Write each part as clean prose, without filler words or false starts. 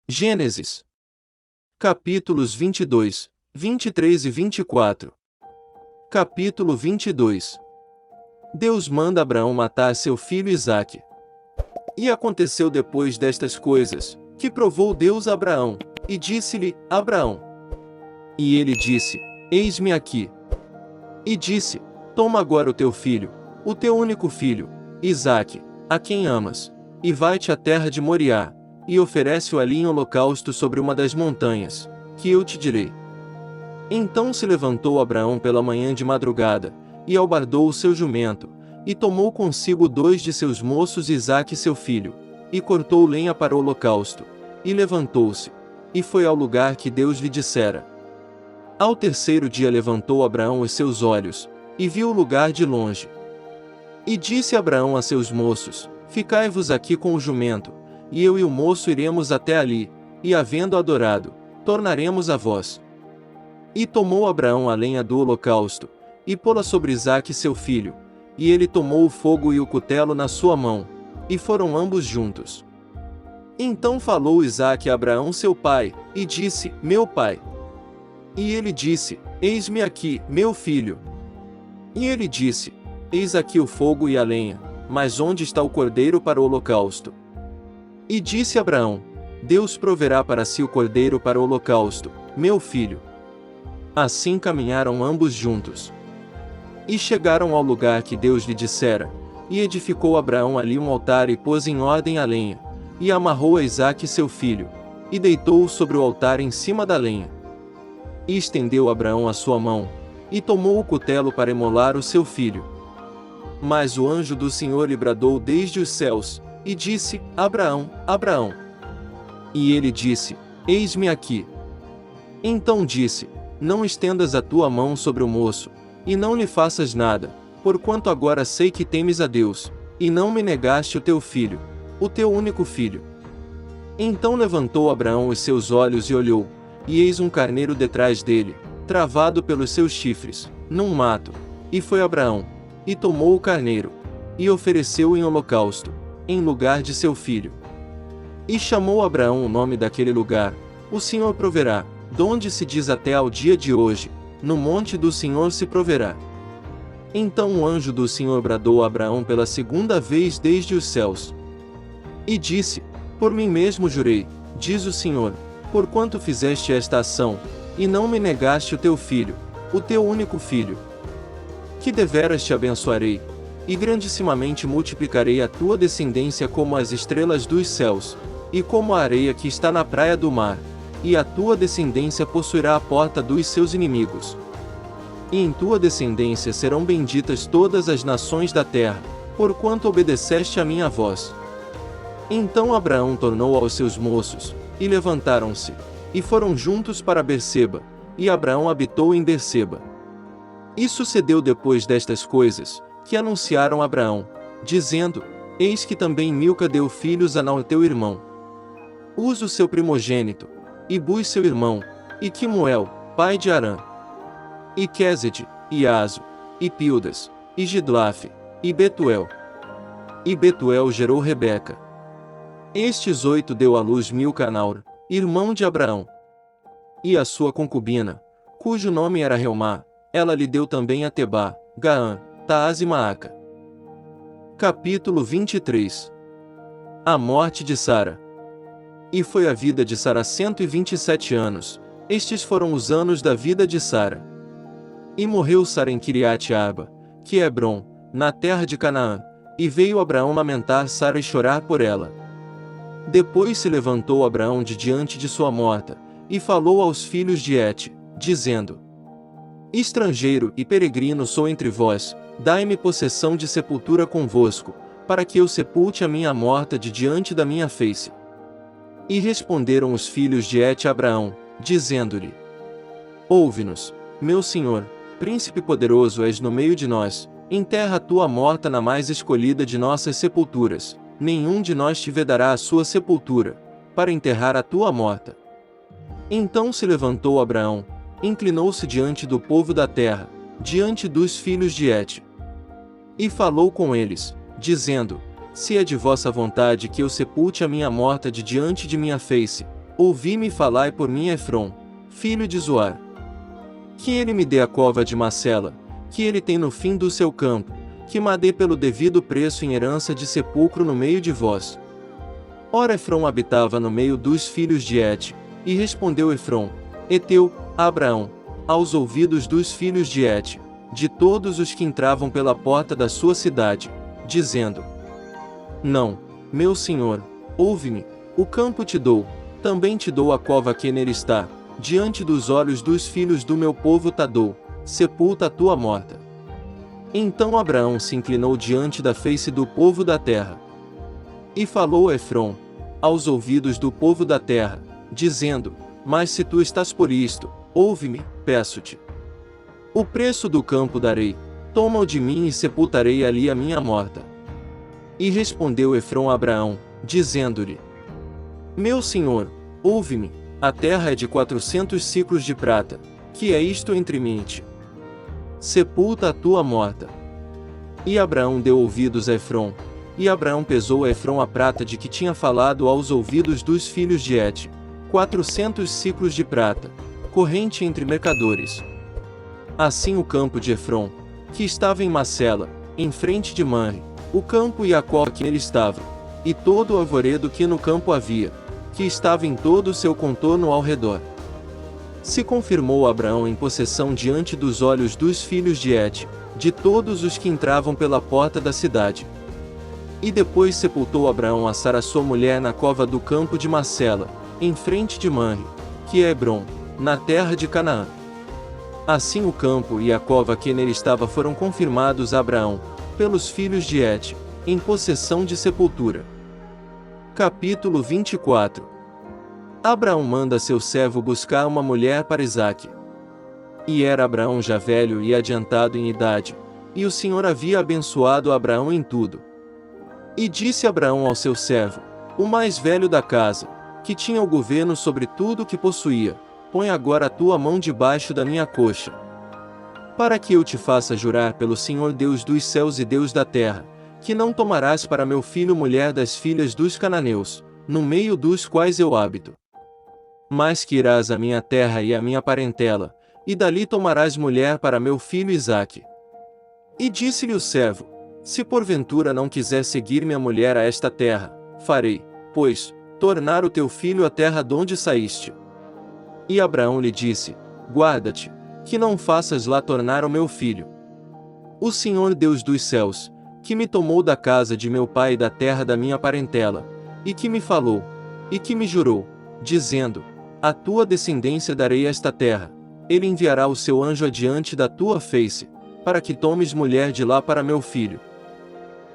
Gênesis. Capítulos 22, 23 e 24. Capítulo 22. Deus manda Abraão matar seu filho Isaque. E aconteceu depois destas coisas, que provou Deus a Abraão, e disse-lhe: Abraão. E ele disse: Eis-me aqui. E disse: Toma agora o teu filho, o teu único filho, Isaque, a quem amas, e vai-te à terra de Moriá, e oferece-o ali em holocausto sobre uma das montanhas, que eu te direi. Então se levantou Abraão pela manhã de madrugada, e albardou o seu jumento, e tomou consigo 2 de seus moços Isaque seu filho, e cortou lenha para o holocausto, e levantou-se, e foi ao lugar que Deus lhe dissera. Ao terceiro dia levantou Abraão os seus olhos, e viu o lugar de longe. E disse Abraão a seus moços: Ficai-vos aqui com o jumento, e eu e o moço iremos até ali, e havendo adorado, tornaremos a vós. E tomou Abraão a lenha do holocausto, e pô-la sobre Isaque seu filho, e ele tomou o fogo e o cutelo na sua mão, e foram ambos juntos. Então falou Isaque a Abraão seu pai, e disse: Meu pai. E ele disse: Eis-me aqui, meu filho. E ele disse: Eis aqui o fogo e a lenha, mas onde está o cordeiro para o holocausto? E disse Abraão: Deus proverá para si o cordeiro para o holocausto, meu filho. Assim caminharam ambos juntos. E chegaram ao lugar que Deus lhe dissera, e edificou Abraão ali um altar e pôs em ordem a lenha, e amarrou a Isaque seu filho, e deitou-o sobre o altar em cima da lenha. E estendeu Abraão a sua mão, e tomou o cutelo para imolar o seu filho. Mas o anjo do Senhor lhe bradou desde os céus, e disse: Abraão, Abraão. E ele disse: Eis-me aqui. Então disse: Não estendas a tua mão sobre o moço, e não lhe faças nada, porquanto agora sei que temes a Deus, e não me negaste o teu filho, o teu único filho. Então levantou Abraão os seus olhos e olhou, e eis um carneiro detrás dele, travado pelos seus chifres, num mato. E foi Abraão, e tomou o carneiro, e ofereceu-o em holocausto, em lugar de seu filho. E chamou Abraão o nome daquele lugar: O Senhor proverá, donde se diz até ao dia de hoje: No monte do Senhor se proverá. Então o anjo do Senhor bradou a Abraão pela segunda vez desde os céus. E disse: Por mim mesmo jurei, diz o Senhor, porquanto fizeste esta ação, e não me negaste o teu filho, o teu único filho, que deveras te abençoarei, e grandissimamente multiplicarei a tua descendência como as estrelas dos céus, e como a areia que está na praia do mar, e a tua descendência possuirá a porta dos seus inimigos. E em tua descendência serão benditas todas as nações da terra, porquanto obedeceste a minha voz. Então Abraão tornou aos seus moços, e levantaram-se, e foram juntos para Berseba, e Abraão habitou em Berseba. E sucedeu depois destas coisas, que anunciaram a Abraão, dizendo: Eis que também Milca deu filhos a Naor teu irmão, Uzo seu primogênito, e Buz seu irmão, e Quemuel, pai de Arã, e Quezede, e Azo, e Pildas, e Gidlafe, e Betuel. E Betuel gerou Rebeca. Estes 8 deu à luz Milca a Naor, irmão de Abraão. E a sua concubina, cujo nome era Reumá, ela lhe deu também a Tebá, Gaã, Taás e Maaca. Capítulo 23. A morte de Sara. E foi a vida de Sara 127 anos, estes foram os anos da vida de Sara. E morreu Sara em Quiriate-Arba, que é Hebrom, na terra de Canaã, e veio Abraão lamentar Sara e chorar por ela. Depois se levantou Abraão de diante de sua morta, e falou aos filhos de Et, dizendo: Estrangeiro e peregrino sou entre vós, dai-me possessão de sepultura convosco, para que eu sepulte a minha morta de diante da minha face. E responderam os filhos de Et a Abraão, dizendo-lhe: Ouve-nos, meu senhor, príncipe poderoso és no meio de nós, enterra a tua morta na mais escolhida de nossas sepulturas, nenhum de nós te vedará a sua sepultura, para enterrar a tua morta. Então se levantou Abraão, inclinou-se diante do povo da terra, diante dos filhos de Et. E falou com eles, dizendo: Se é de vossa vontade que eu sepulte a minha morta de diante de minha face, ouvi-me e falai por mim a Efrom, filho de Zoar. Que ele me dê a cova de Macela, que ele tem no fim do seu campo, que me dê pelo devido preço em herança de sepulcro no meio de vós. Ora Efrom habitava no meio dos filhos de Et, e respondeu Efrom, Eteu, a Abraão, aos ouvidos dos filhos de Et, de todos os que entravam pela porta da sua cidade, dizendo: Não, meu senhor, ouve-me, o campo te dou, também te dou a cova que nele está, diante dos olhos dos filhos do meu povo te dou, sepulta a tua morta. Então Abraão se inclinou diante da face do povo da terra. E falou a Efrom, aos ouvidos do povo da terra, dizendo: Mas se tu estás por isto, ouve-me, peço-te. O preço do campo darei, toma-o de mim e sepultarei ali a minha morta. E respondeu Efrom a Abraão, dizendo-lhe: Meu senhor, ouve-me, a terra é de 400 siclos de prata, que é isto entre mim e ti? Sepulta a tua morta. E Abraão deu ouvidos a Efrom, e Abraão pesou a Efrom a prata de que tinha falado aos ouvidos dos filhos de Et, 400 siclos de prata, corrente entre mercadores. Assim o campo de Efrom, que estava em Macela, em frente de Manre, o campo e a cova que nele estava, e todo o arvoredo que no campo havia, que estava em todo o seu contorno ao redor. Se confirmou Abraão em possessão diante dos olhos dos filhos de Et, de todos os que entravam pela porta da cidade. E depois sepultou Abraão a Sara sua mulher na cova do campo de Macela, em frente de Manre, que é Hebrom, na terra de Canaã. Assim o campo e a cova que nele estava foram confirmados a Abraão, pelos filhos de Et, em possessão de sepultura. Capítulo 24. Abraão manda seu servo buscar uma mulher para Isaque. E era Abraão já velho e adiantado em idade, e o Senhor havia abençoado Abraão em tudo. E disse Abraão ao seu servo, o mais velho da casa, que tinha o governo sobre tudo o que possuía: Põe agora a tua mão debaixo da minha coxa, para que eu te faça jurar pelo Senhor Deus dos céus e Deus da terra, que não tomarás para meu filho mulher das filhas dos cananeus, no meio dos quais eu habito. Mas que irás à minha terra e à minha parentela, e dali tomarás mulher para meu filho Isaque. E disse-lhe o servo: Se porventura não quiser seguir minha mulher a esta terra, farei, pois, tornar o teu filho à terra donde saíste. E Abraão lhe disse: Guarda-te, que não faças lá tornar o meu filho. O Senhor Deus dos céus, que me tomou da casa de meu pai e da terra da minha parentela, e que me falou, e que me jurou, dizendo: A tua descendência darei esta terra, ele enviará o seu anjo adiante da tua face, para que tomes mulher de lá para meu filho.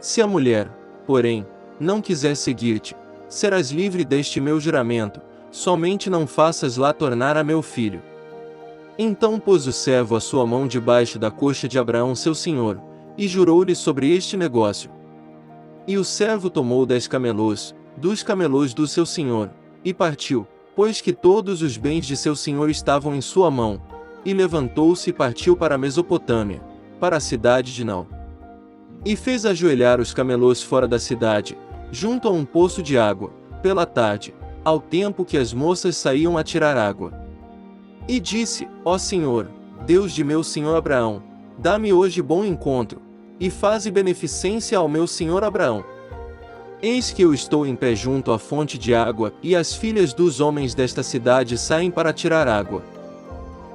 Se a mulher, porém, não quiser seguir-te, serás livre deste meu juramento, somente não faças lá tornar a meu filho. Então pôs o servo a sua mão debaixo da coxa de Abraão seu senhor, e jurou-lhe sobre este negócio. E o servo tomou 10 camelôs, dos camelôs do seu senhor, e partiu, pois que todos os bens de seu senhor estavam em sua mão, e levantou-se e partiu para a Mesopotâmia, para a cidade de Nau. E fez ajoelhar os camelôs fora da cidade, junto a um poço de água, pela tarde, ao tempo que as moças saíam a tirar água. E disse: Ó Senhor, Deus de meu senhor Abraão, dá-me hoje bom encontro, e faze beneficência ao meu senhor Abraão. Eis que eu estou em pé junto à fonte de água, e as filhas dos homens desta cidade saem para tirar água.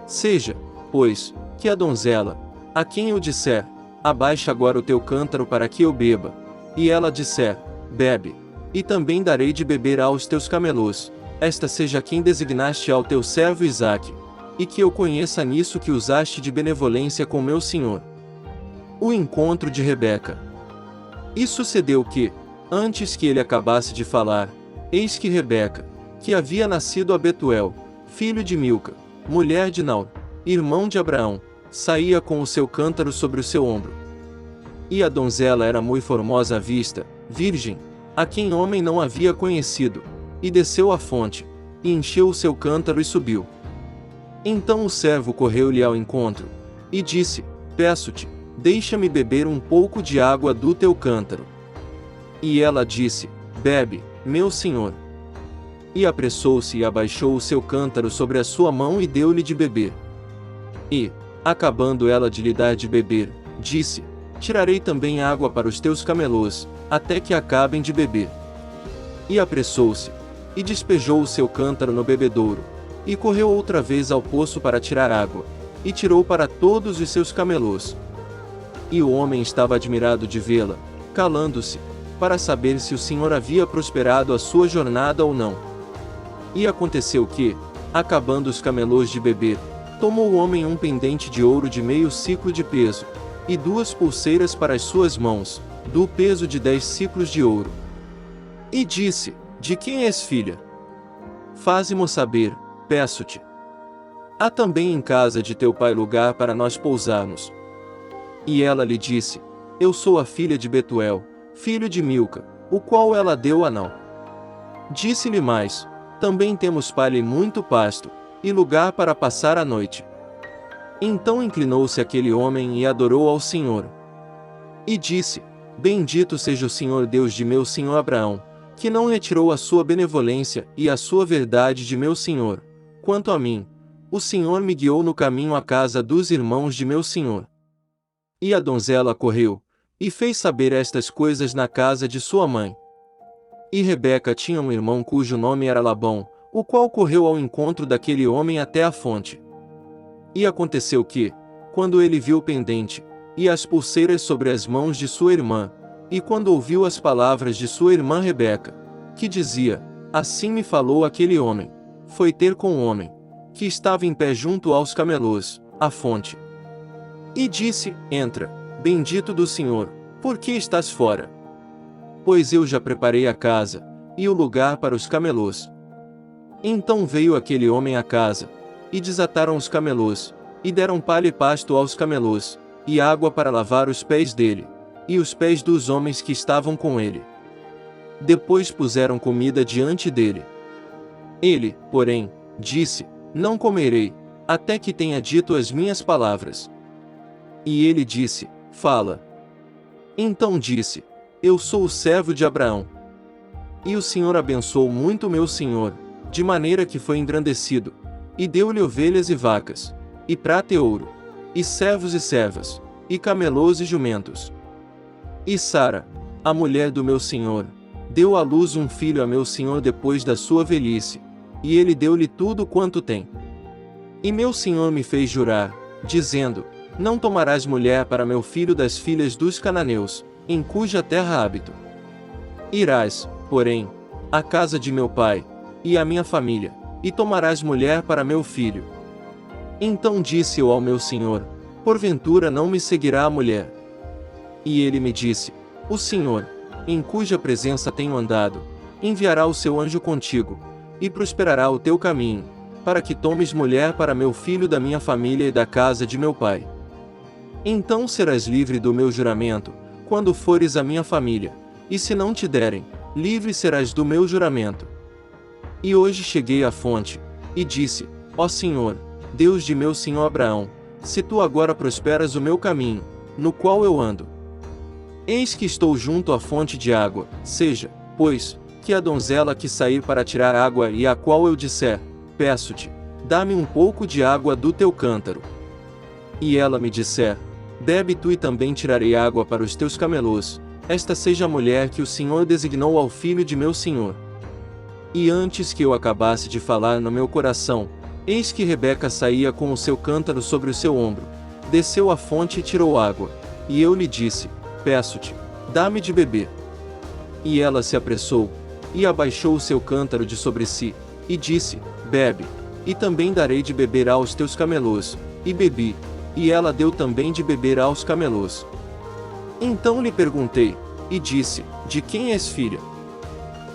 Seja, pois, que a donzela, a quem eu disser: Abaixa agora o teu cântaro para que eu beba, e ela disser: Bebe, e também darei de beber aos teus camelôs, esta seja quem designaste ao teu servo Isaque, e que eu conheça nisso que usaste de benevolência com meu senhor. O encontro de Rebeca. E sucedeu que, antes que ele acabasse de falar, eis que Rebeca, que havia nascido a Betuel, filho de Milca, mulher de Naor, irmão de Abraão, saía com o seu cântaro sobre o seu ombro. E a donzela era muito formosa à vista, virgem, a quem homem não havia conhecido, e desceu à fonte, e encheu o seu cântaro e subiu. Então o servo correu-lhe ao encontro, e disse: Peço-te, deixa-me beber um pouco de água do teu cântaro. E ela disse: Bebe, meu senhor. E apressou-se e abaixou o seu cântaro sobre a sua mão e deu-lhe de beber. E, acabando ela de lhe dar de beber, disse: Tirarei também água para os teus camelôs, até que acabem de beber. E apressou-se, e despejou o seu cântaro no bebedouro, e correu outra vez ao poço para tirar água, e tirou para todos os seus camelôs. E o homem estava admirado de vê-la, calando-se, para saber se o Senhor havia prosperado a sua jornada ou não. E aconteceu que, acabando os camelôs de beber, tomou o homem um pendente de ouro de meio siclo de peso, e 2 pulseiras para as suas mãos, do peso de 10 siclos de ouro. E disse: De quem és filha? Faze-mo saber, peço-te. Há também em casa de teu pai lugar para nós pousarmos. E ela lhe disse: Eu sou a filha de Betuel, filho de Milca, o qual ela deu a Naor. Disse-lhe mais: Também temos palha e muito pasto, e lugar para passar a noite. Então inclinou-se aquele homem e adorou ao Senhor. E disse: Bendito seja o Senhor Deus de meu senhor Abraão, que não retirou a sua benevolência e a sua verdade de meu senhor. Quanto a mim, o Senhor me guiou no caminho à casa dos irmãos de meu senhor. E a donzela correu, e fez saber estas coisas na casa de sua mãe. E Rebeca tinha um irmão cujo nome era Labão, o qual correu ao encontro daquele homem até a fonte. E aconteceu que, quando ele viu o pendente, e as pulseiras sobre as mãos de sua irmã, e quando ouviu as palavras de sua irmã Rebeca, que dizia: Assim me falou aquele homem, foi ter com o homem, que estava em pé junto aos camelôs, à fonte. E disse: Entra, bendito do Senhor, por que estás fora? Pois eu já preparei a casa, e o lugar para os camelôs. Então veio aquele homem à casa, e desataram os camelôs, e deram palha e pasto aos camelôs, e água para lavar os pés dele, e os pés dos homens que estavam com ele. Depois puseram comida diante dele. Ele, porém, disse: Não comerei, até que tenha dito as minhas palavras. E ele disse: Fala. Então disse: Eu sou o servo de Abraão. E o Senhor abençoou muito meu senhor, de maneira que foi engrandecido, e deu-lhe ovelhas e vacas, e prata e ouro, e servos e servas, e camelôs e jumentos. E Sara, a mulher do meu senhor, deu à luz um filho a meu senhor depois da sua velhice, e ele deu-lhe tudo quanto tem. E meu senhor me fez jurar, dizendo: Não tomarás mulher para meu filho das filhas dos cananeus, em cuja terra habito. Irás, porém, à casa de meu pai, e à minha família, e tomarás mulher para meu filho. Então disse eu ao meu senhor: Porventura não me seguirá a mulher? E ele me disse: O Senhor, em cuja presença tenho andado, enviará o seu anjo contigo, e prosperará o teu caminho, para que tomes mulher para meu filho da minha família e da casa de meu pai. Então serás livre do meu juramento, quando fores à minha família, e se não te derem, livre serás do meu juramento. E hoje cheguei à fonte, e disse: Ó Senhor, Deus de meu senhor Abraão, se tu agora prosperas o meu caminho, no qual eu ando. Eis que estou junto à fonte de água, seja, pois, que a donzela que sair para tirar água e a qual eu disser: Peço-te, dá-me um pouco de água do teu cântaro. E ela me disser: Bebe tu e também tirarei água para os teus camelôs, esta seja a mulher que o Senhor designou ao filho de meu senhor. E antes que eu acabasse de falar no meu coração, eis que Rebeca saía com o seu cântaro sobre o seu ombro, desceu à fonte e tirou água, e eu lhe disse: Peço-te, dá-me de beber. E ela se apressou, e abaixou o seu cântaro de sobre si, e disse: Bebe, e também darei de beber aos teus camelôs. E bebi, e ela deu também de beber aos camelôs. Então lhe perguntei, e disse: De quem és filha?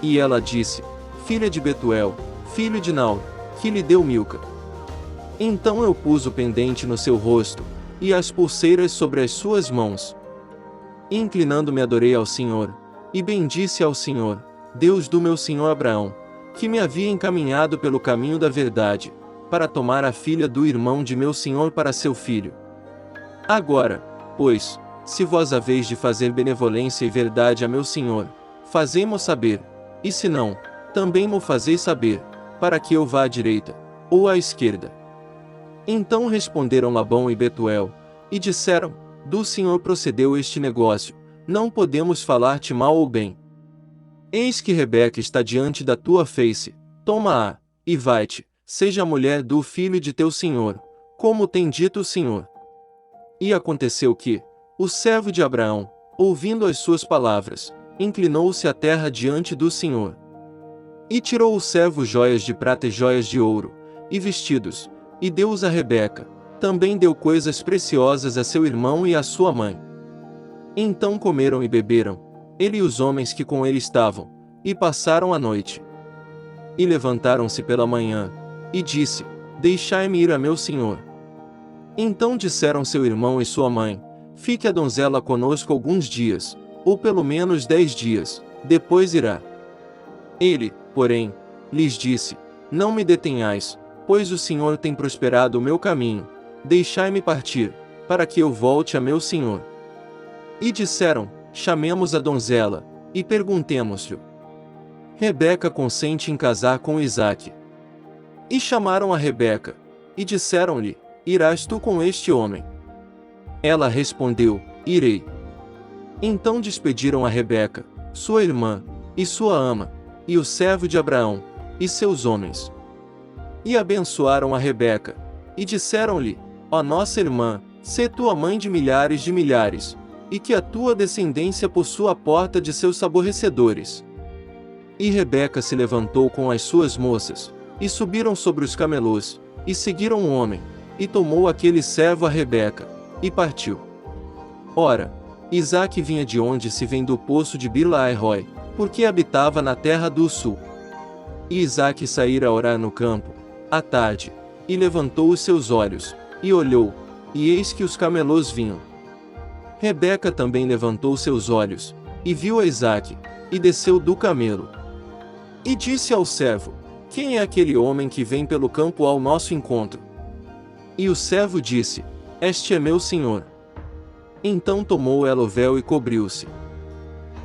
E ela disse: Filha de Betuel, filho de Naor, que lhe deu Milca. Então eu pus o pendente no seu rosto, e as pulseiras sobre as suas mãos. E inclinando-me adorei ao Senhor, e bendisse ao Senhor, Deus do meu senhor Abraão, que me havia encaminhado pelo caminho da verdade, para tomar a filha do irmão de meu senhor para seu filho. Agora, pois, se vós haveis de fazer benevolência e verdade a meu senhor, fazei-mo saber, e se não, também mo fazeis saber, para que eu vá à direita, ou à esquerda. Então responderam Labão e Betuel, e disseram: do Senhor procedeu este negócio, não podemos falar-te mal ou bem. Eis que Rebeca está diante da tua face, toma-a, e vai-te, seja a mulher do filho de teu senhor, como tem dito o Senhor. E aconteceu que, o servo de Abraão, ouvindo as suas palavras, inclinou-se à terra diante do Senhor. E tirou o servo joias de prata e joias de ouro, e vestidos, e deu-os a Rebeca. Também deu coisas preciosas a seu irmão e à sua mãe. Então comeram e beberam, ele e os homens que com ele estavam, e passaram a noite. E levantaram-se pela manhã, e disse: deixai-me ir a meu senhor. Então disseram seu irmão e sua mãe: fique a donzela conosco alguns dias, ou pelo menos 10 dias, depois irá. Ele, porém, lhes disse: não me detenhais, pois o Senhor tem prosperado o meu caminho, deixai-me partir, para que eu volte a meu senhor. E disseram: chamemos a donzela, e perguntemos-lhe. Rebeca consente em casar com Isaque. E chamaram a Rebeca, e disseram-lhe: irás tu com este homem? Ela respondeu: irei. Então despediram a Rebeca, sua irmã, e sua ama, e o servo de Abraão, e seus homens. E abençoaram a Rebeca, e disseram-lhe: ó nossa irmã, sê tu a mãe de milhares, e que a tua descendência possua a porta de seus aborrecedores. E Rebeca se levantou com as suas moças, e subiram sobre os camelôs, e seguiram o homem, e tomou aquele servo a Rebeca, e partiu. Ora, Isaque vinha de onde se vem do poço de Bir-lahai-roi, porque habitava na terra do sul. E Isaque saíra a orar no campo, à tarde, e levantou os seus olhos, e olhou, e eis que os camelôs vinham. Rebeca também levantou seus olhos, e viu a Isaque, e desceu do camelo. E disse ao servo: quem é aquele homem que vem pelo campo ao nosso encontro? E o servo disse: este é meu senhor. Então tomou ela o véu e cobriu-se.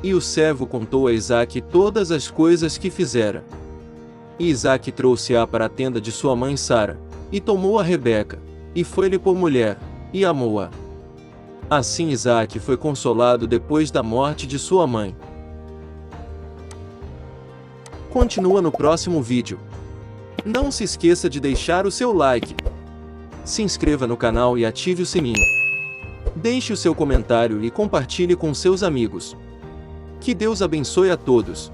E o servo contou a Isaque todas as coisas que fizera. E Isaque trouxe-a para a tenda de sua mãe Sara, e tomou a Rebeca, e foi-lhe por mulher, e amou-a. Assim Isaque foi consolado depois da morte de sua mãe. Continua no próximo vídeo. Não se esqueça de deixar o seu like. Se inscreva no canal e ative o sininho. Deixe o seu comentário e compartilhe com seus amigos. Que Deus abençoe a todos.